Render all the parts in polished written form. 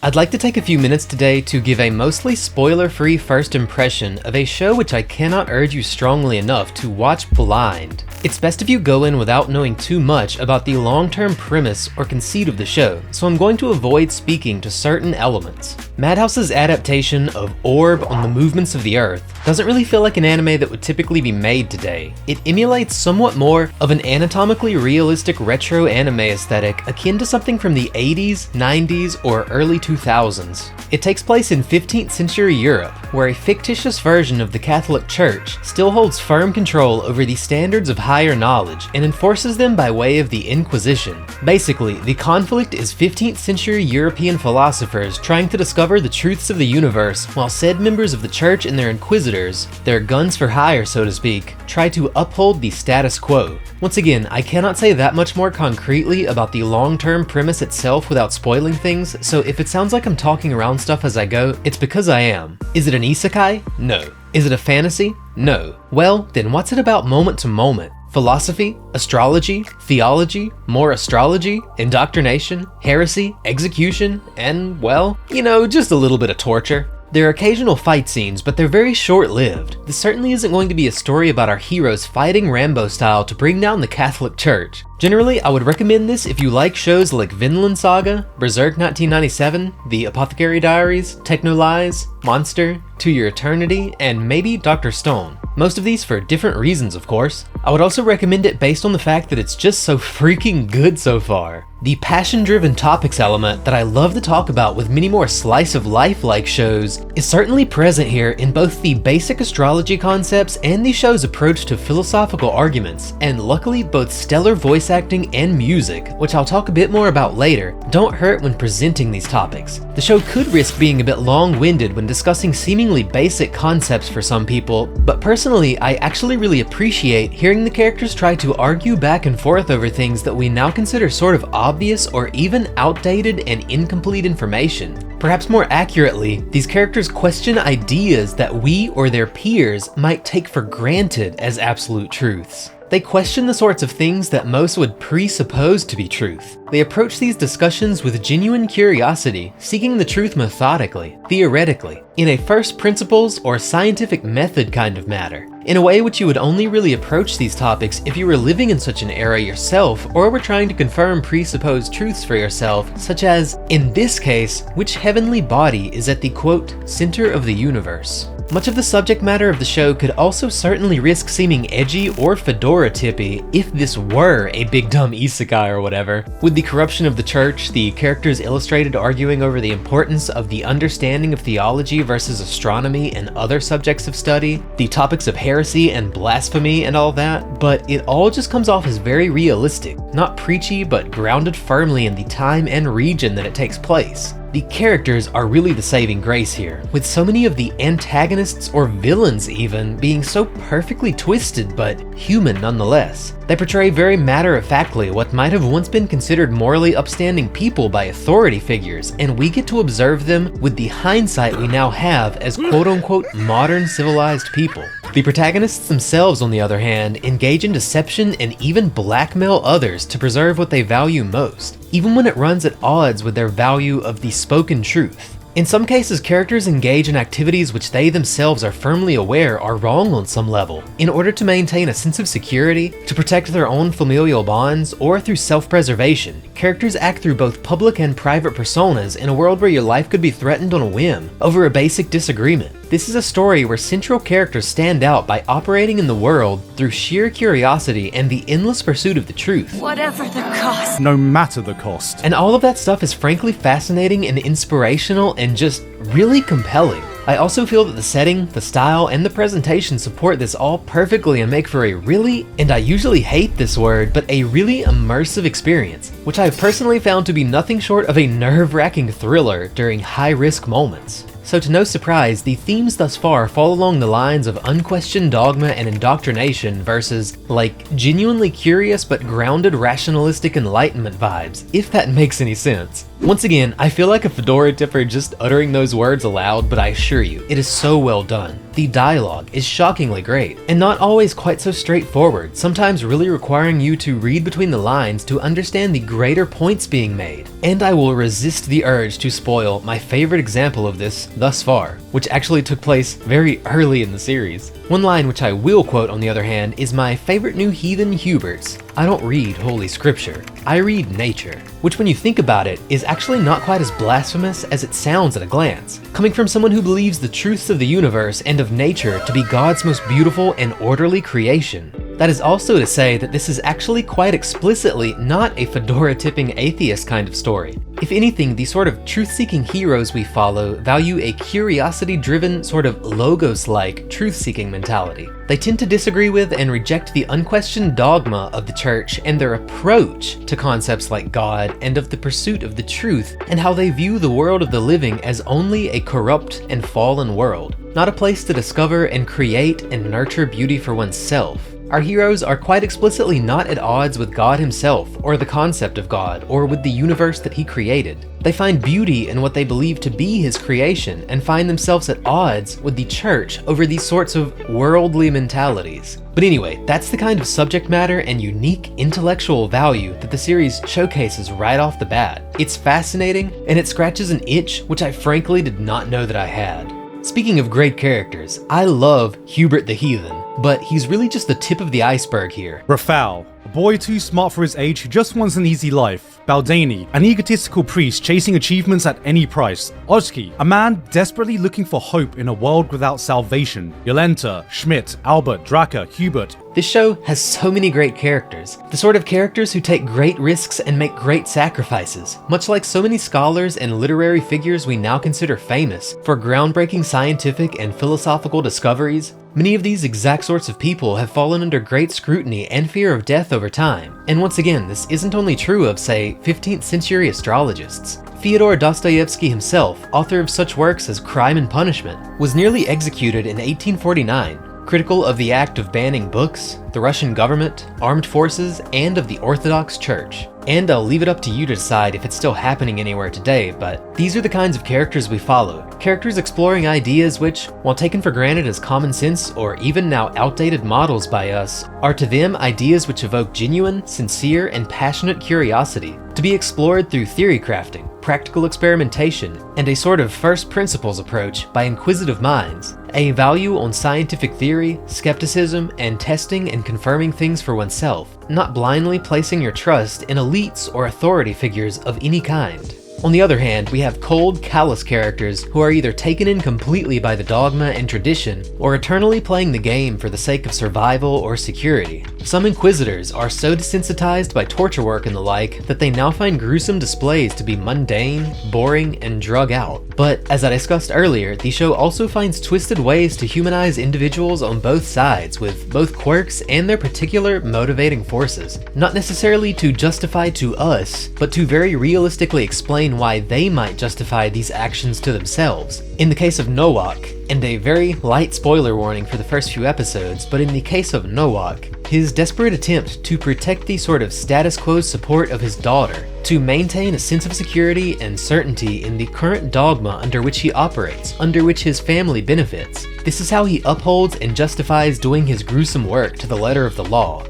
I'd like to take a few minutes today to give a mostly spoiler-free first impression of a show which I cannot urge you strongly enough to watch blind. It's best if you go in without knowing too much about the long-term premise or conceit of the show, so I'm going to avoid speaking to certain elements. Madhouse's adaptation of Orb on the Movements of the Earth doesn't really feel like an anime that would typically be made today. It emulates somewhat more of an anatomically realistic retro anime aesthetic akin to something from the 80s, 90s, or early 2000s. It takes place in 15th century Europe, where a fictitious version of the Catholic Church still holds firm control over the standards of higher knowledge and enforces them by way of the Inquisition. Basically, the conflict is 15th century European philosophers trying to discover the truths of the universe, while said members of the church and their inquisitors, their guns for hire so to speak, try to uphold the status quo. Once again, I cannot say that much more concretely about the long-term premise itself without spoiling things, so if it sounds like I'm talking around stuff as I go, it's because I am. Is it an isekai? No. Is it a fantasy? No. Well, then what's it about moment to moment? Philosophy, astrology, theology, more astrology, indoctrination, heresy, execution, and, well, just a little bit of torture. There are occasional fight scenes, but they're very short-lived. This certainly isn't going to be a story about our heroes fighting Rambo style to bring down the Catholic Church. Generally, I would recommend this if you like shows like Vinland Saga, Berserk 1997, The Apothecary Diaries, Techno Lies, Monster, To Your Eternity, and maybe Dr. Stone. Most of these for different reasons, of course. I would also recommend it based on the fact that it's just so freaking good so far. The passion-driven topics element that I love to talk about with many more slice-of-life-like shows is certainly present here in both the basic astrology concepts and the show's approach to philosophical arguments, and luckily both stellar voice acting and music, which I'll talk a bit more about later, don't hurt when presenting these topics. The show could risk being a bit long-winded when discussing seemingly basic concepts for some people, but personally I actually really appreciate hearing the characters try to argue back and forth over things that we now consider sort of obvious or even outdated and incomplete information. Perhaps more accurately, these characters question ideas that we or their peers might take for granted as absolute truths. They question the sorts of things that most would presuppose to be truth. They approach these discussions with genuine curiosity, seeking the truth methodically, theoretically, in a first principles or scientific method kind of matter, in a way which you would only really approach these topics if you were living in such an era yourself or were trying to confirm presupposed truths for yourself, such as, in this case, which heavenly body is at the quote, center of the universe. Much of the subject matter of the show could also certainly risk seeming edgy or fedora-tippy if this were a big dumb isekai or whatever. With the corruption of the church, the characters illustrated arguing over the importance of the understanding of theology versus astronomy and other subjects of study, the topics of heresy and blasphemy and all that, but it all just comes off as very realistic, not preachy but grounded firmly in the time and region that it takes place. The characters are really the saving grace here, with so many of the antagonists or villains even being so perfectly twisted but human nonetheless. They portray very matter-of-factly what might have once been considered morally upstanding people by authority figures, and we get to observe them with the hindsight we now have as quote-unquote modern civilized people. The protagonists themselves, on the other hand, engage in deception and even blackmail others to preserve what they value most, even when it runs at odds with their value of the spoken truth. In some cases, characters engage in activities which they themselves are firmly aware are wrong on some level, in order to maintain a sense of security, to protect their own familial bonds, or through self-preservation. Characters act through both public and private personas in a world where your life could be threatened on a whim, over a basic disagreement. This is a story where central characters stand out by operating in the world through sheer curiosity and the endless pursuit of the truth. Whatever the cost. No matter the cost. And all of that stuff is frankly fascinating and inspirational and just really compelling. I also feel that the setting, the style, and the presentation support this all perfectly and make for a really, and I usually hate this word, but a really immersive experience, which I've personally found to be nothing short of a nerve-wracking thriller during high-risk moments. So to no surprise, the themes thus far fall along the lines of unquestioned dogma and indoctrination versus, like, genuinely curious but grounded rationalistic enlightenment vibes, if that makes any sense. Once again, I feel like a fedora tipper just uttering those words aloud, but I assure you, it is so well done. The dialogue is shockingly great, and not always quite so straightforward, sometimes really requiring you to read between the lines to understand the greater points being made. And I will resist the urge to spoil my favorite example of this thus far, which actually took place very early in the series. One line which I will quote, on the other hand, is my favorite new heathen Hubert's. I don't read Holy Scripture, I read nature. Which, when you think about it, is actually not quite as blasphemous as it sounds at a glance, coming from someone who believes the truths of the universe and of nature to be God's most beautiful and orderly creation. That is also to say that this is actually quite explicitly not a fedora-tipping atheist kind of story. If anything, the sort of truth-seeking heroes we follow value a curiosity-driven, sort of logos-like truth-seeking mentality. They tend to disagree with and reject the unquestioned dogma of the church and their approach to concepts like God and of the pursuit of the truth, and how they view the world of the living as only a corrupt and fallen world, not a place to discover and create and nurture beauty for oneself. Our heroes are quite explicitly not at odds with God himself, or the concept of God, or with the universe that he created. They find beauty in what they believe to be his creation, and find themselves at odds with the church over these sorts of worldly mentalities. But anyway, that's the kind of subject matter and unique intellectual value that the series showcases right off the bat. It's fascinating, and it scratches an itch which I frankly did not know that I had. Speaking of great characters, I love Hubert the Heathen, but he's really just the tip of the iceberg here. Rafal, a boy too smart for his age who just wants an easy life. Baldani, an egotistical priest chasing achievements at any price. Oski, a man desperately looking for hope in a world without salvation. Yolenta, Schmidt, Albert, Draka, Hubert. This show has so many great characters, the sort of characters who take great risks and make great sacrifices, much like so many scholars and literary figures we now consider famous for groundbreaking scientific and philosophical discoveries. Many of these exact sorts of people have fallen under great scrutiny and fear of death over time, and once again, this isn't only true of, say, 15th century astrologists. Fyodor Dostoevsky himself, author of such works as Crime and Punishment, was nearly executed in 1849, critical of the act of banning books, the Russian government, armed forces, and of the Orthodox Church. And I'll leave it up to you to decide if it's still happening anywhere today, but these are the kinds of characters we follow. Characters exploring ideas which, while taken for granted as common sense or even now outdated models by us, are to them ideas which evoke genuine, sincere, and passionate curiosity, to be explored through theory crafting, practical experimentation, and a sort of first principles approach by inquisitive minds, a value on scientific theory, skepticism, and testing and confirming things for oneself, not blindly placing your trust in elites or authority figures of any kind. On the other hand, we have cold, callous characters who are either taken in completely by the dogma and tradition, or eternally playing the game for the sake of survival or security. Some inquisitors are so desensitized by torture work and the like that they now find gruesome displays to be mundane, boring, and drug out. But as I discussed earlier, the show also finds twisted ways to humanize individuals on both sides, with both quirks and their particular motivating forces, not necessarily to justify to us, but to very realistically explain why they might justify these actions to themselves. In the case of Nowak, and a very light spoiler warning for the first few episodes, but in the case of Nowak, his desperate attempt to protect the sort of status quo support of his daughter, to maintain a sense of security and certainty in the current dogma under which he operates, under which his family benefits. This is how he upholds and justifies doing his gruesome work to the letter of the law.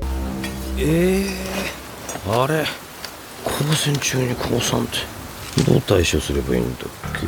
あれ交戦中に降参ってどう対処すればいいんだっけ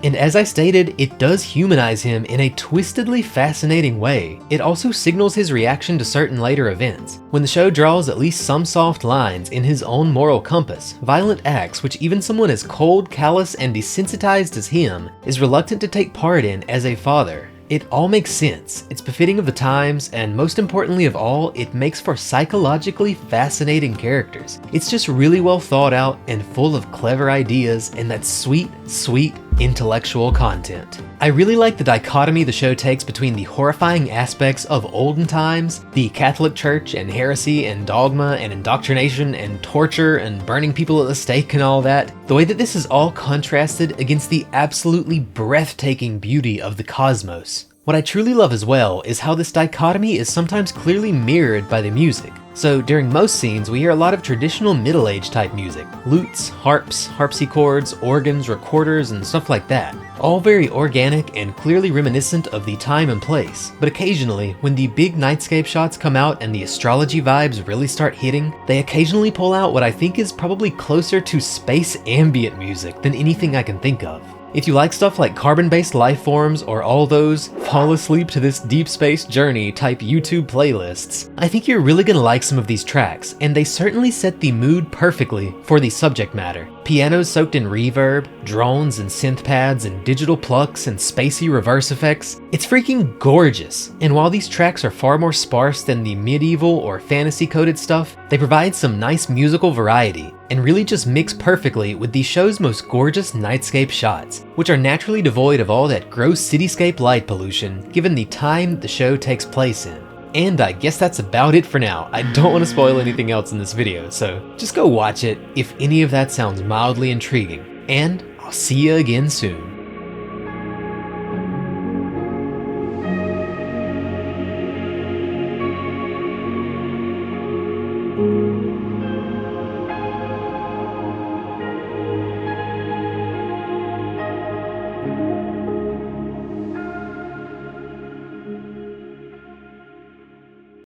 And as I stated, it does humanize him in a twistedly fascinating way. It also signals his reaction to certain later events. When the show draws at least some soft lines in his own moral compass, violent acts which even someone as cold, callous, and desensitized as him is reluctant to take part in as a father. It all makes sense, it's befitting of the times, and most importantly of all, it makes for psychologically fascinating characters. It's just really well thought out and full of clever ideas and that sweet, sweet intellectual content. I really like the dichotomy the show takes between the horrifying aspects of olden times, the Catholic Church and heresy and dogma and indoctrination and torture and burning people at the stake and all that, the way that this is all contrasted against the absolutely breathtaking beauty of the cosmos. What I truly love as well is how this dichotomy is sometimes clearly mirrored by the music. So during most scenes, we hear a lot of traditional Middle Age type music. Lutes, harps, harpsichords, organs, recorders, and stuff like that. All very organic and clearly reminiscent of the time and place. But occasionally, when the big nightscape shots come out and the astrology vibes really start hitting, they occasionally pull out what I think is probably closer to space ambient music than anything I can think of. If you like stuff like carbon-based life forms or all those fall asleep to this deep space journey type YouTube playlists, I think you're really gonna like some of these tracks, and they certainly set the mood perfectly for the subject matter. Pianos soaked in reverb, drones and synth pads and digital plucks and spacey reverse effects. It's freaking gorgeous, and while these tracks are far more sparse than the medieval or fantasy-coded stuff, they provide some nice musical variety, and really just mix perfectly with the show's most gorgeous nightscape shots, which are naturally devoid of all that gross cityscape light pollution, given the time the show takes place in. And I guess that's about it for now. I don't want to spoil anything else in this video, so just go watch it if any of that sounds mildly intriguing, and I'll see you again soon.